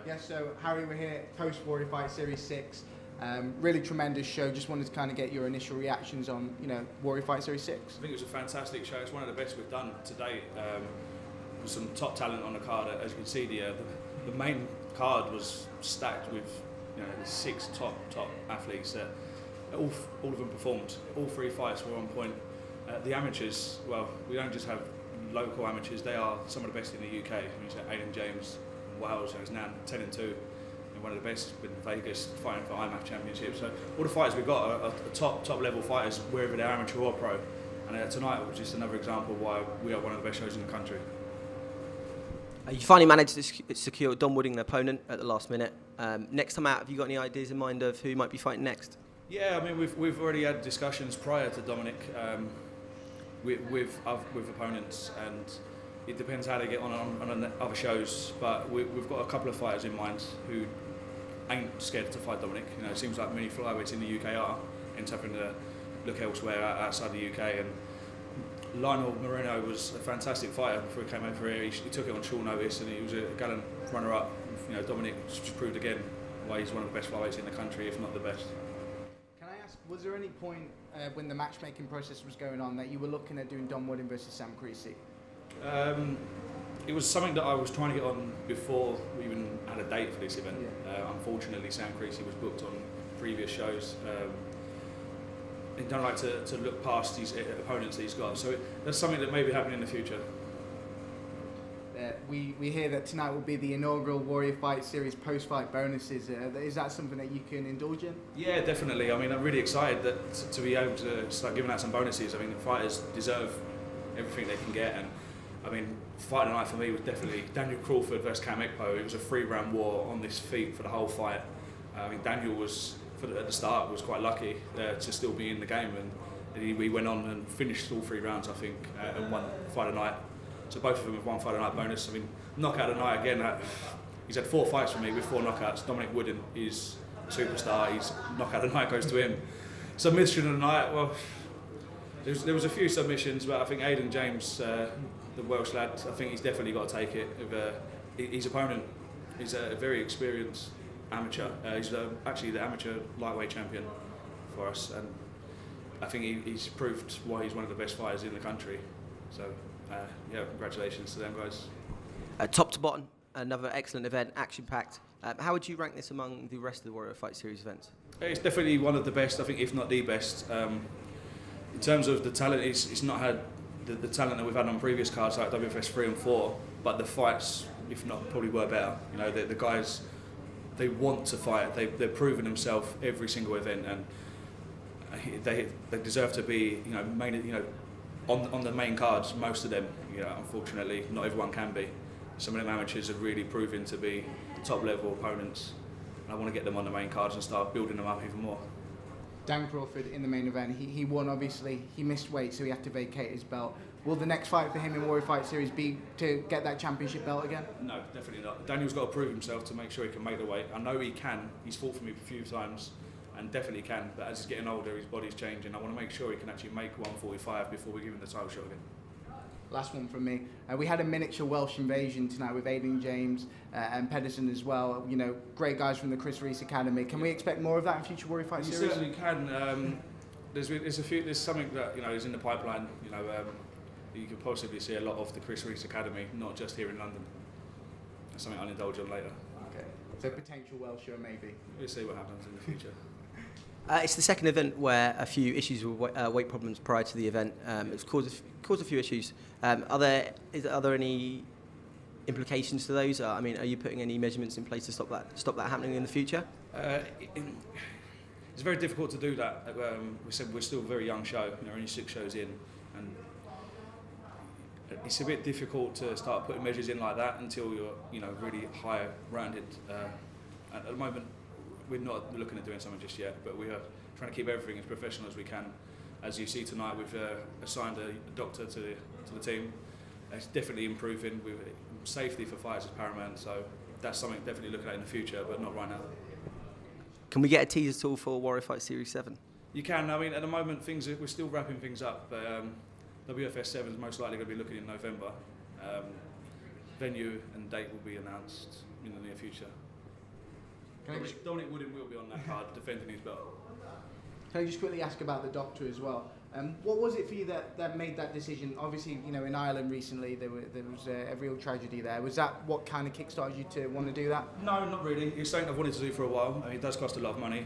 Yes, so Harry, we're here post Warrior Fight Series 6. Really tremendous show. Just wanted to kind of get your initial reactions on, Warrior Fight Series 6. I think it was a fantastic show. It's one of the best we've done to date. With some top talent on the card. As you can see, the main card was stacked with 6 top athletes. All of them performed. All 3 fights were on point. The amateurs, well, we don't just have local amateurs. They are some of the best in the UK. I mean, Aidan James, Wales, who's now 10-2, and one of the best in Vegas fighting for IMAF Championship. So all the fighters we've got are top level fighters, whether they're amateur or pro. And tonight was just another example why we are one of the best shows in the country. You finally managed to secure Don Wooding, the opponent, at the last minute. Next time out, have you got any ideas in mind of who might be fighting next? Yeah, I mean we've already had discussions prior to Dominic with opponents, and it depends how they get on other shows. But we've got a couple of fighters in mind who ain't scared to fight Dominic. It seems like many flyweights in the UK are, and having to look elsewhere outside the UK. And Lionel Moreno was a fantastic fighter before he came over here. He took it on short notice, and he was a gallant runner-up. Dominic just proved again why he's one of the best flyweights in the country, if not the best. Can I ask, was there any point when the matchmaking process was going on that you were looking at doing Don Worden versus Sam Greasy? It was something that I was trying to get on before we even had a date for this event. Yeah. Unfortunately, Sam Greasy was booked on previous shows. He don't like to look past these opponents that he's got, so that's something that may be happening in the future. We hear that tonight will be the inaugural Warrior Fight Series post-fight bonuses. Is that something that you can indulge in? Yeah, definitely. I mean, I'm really excited that to be able to start giving out some bonuses. I mean, the fighters deserve everything they can get, and I mean, fight tonight for me was definitely Daniel Crawford versus Cam Ekpo. It was a 3-round war on this feet for the whole fight. I mean, Daniel was at the start was quite lucky to still be in the game, and we went on and finished all 3 rounds, I think, and won fight of the night. So both of them have won fight of the night bonus. I mean, knockout of the night again. He's had 4 fights for me with 4 knockouts. Dominic Worden is a superstar. His knockout of the night goes to him. Submission of the night. Well, there was a few submissions, but I think Aidan James, the Welsh lad, I think he's definitely got to take it. His opponent is a very experienced amateur. He's actually the amateur lightweight champion for us, and I think he's proved why he's one of the best fighters in the country. So yeah, congratulations to them guys. Top to bottom, another excellent event, action-packed. How would you rank this among the rest of the Warrior Fight Series events? It's definitely one of the best, I think, if not the best. In terms of the talent, it's not had the talent that we've had on previous cards like WFS 3 and 4, but the fights, if not, probably were better. The guys, they want to fight. They've proven themselves every single event, and they deserve to be on the main cards. Most of them, unfortunately, not everyone can be. Some of them amateurs have really proven to be top level opponents, and I want to get them on the main cards and start building them up even more. Dan Crawford in the main event, he won obviously. He missed weight, so he had to vacate his belt. Will the next fight for him in Warrior Fight Series be to get that championship belt again? No, definitely not. Daniel's got to prove himself to make sure he can make the weight. I know he can. He's fought for me a few times and definitely can, but as he's getting older, his body's changing. I want to make sure he can actually make 145 before we give him the title shot again. Last one from me. We had a miniature Welsh Invasion tonight with Aidan James and Pedersen as well. Great guys from the Chris Reese Academy. Can we expect more of that in future Warrior Fight Series? You certainly can. There's something that is in the pipeline. You could possibly see a lot of the Chris Reese Academy, not just here in London. That's something I'll indulge on later. Okay. So potential Welsh show maybe. We'll see what happens in the future. It's the second event where a few issues with weight problems prior to the event. It's caused a few issues. Are there any implications to those? Are you putting any measurements in place to stop that happening in the future? It's very difficult to do that. We said we're still a very young show. We're only 6 shows in, and it's a bit difficult to start putting measures in like that until you're really high rounded. At the moment, we're not looking at doing something just yet, but we are trying to keep everything as professional as we can. As you see tonight, we've assigned a doctor to the team. It's definitely improving. Safety for fighters is paramount, so that's something definitely looking at in the future, but not right now. Can we get a teaser tool for Warrior Fight Series 7? You can. At the moment, we're still wrapping things up, but WFS 7 is most likely going to be looking in November. Venue and date will be announced in the near future. Dominic Worden will be on that card defending his belt. Can I just quickly ask about the doctor as well? What was it for you that made that decision? Obviously, you know, in Ireland recently, there was a real tragedy there. Was that what kind of kickstarted you to want to do that? No, not really. It's something I've wanted to do for a while. I mean, it does cost a lot of money,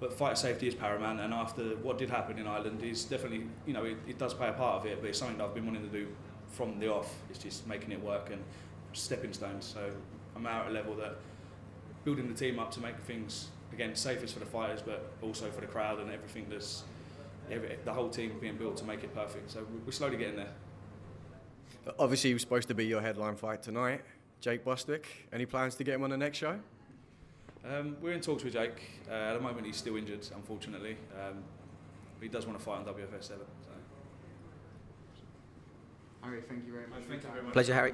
but fighter safety is paramount. And after what did happen in Ireland, is definitely, you know, it does play a part of it. But it's something that I've been wanting to do from the off. It's just making it work and stepping stones. So I'm out at a level that building the team up to make things again safest for the fighters, but also for the crowd and everything. The whole team being built to make it perfect. So we're slowly getting there. Obviously, he was supposed to be your headline fight tonight, Jake Bostwick. Any plans to get him on the next show? We're in talks with Jake. At the moment, he's still injured, unfortunately. But he does want to fight on WFS 7. So. Harry, thank you very much. Thank you very much. Pleasure, Harry.